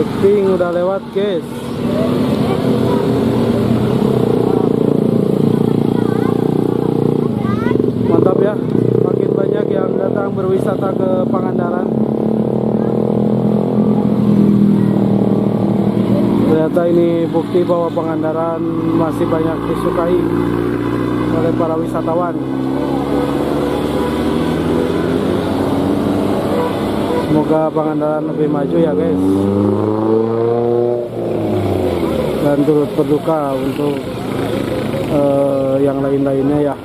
Blackpink udah lewat guys. Mantap ya, makin banyak yang datang berwisata ke Pangandaran. Ternyata ini bukti bahwa Pangandaran masih banyak disukai oleh para wisatawan. Semoga Pangandaran lebih maju ya guys, dan turut berduka untuk yang lain-lainnya ya.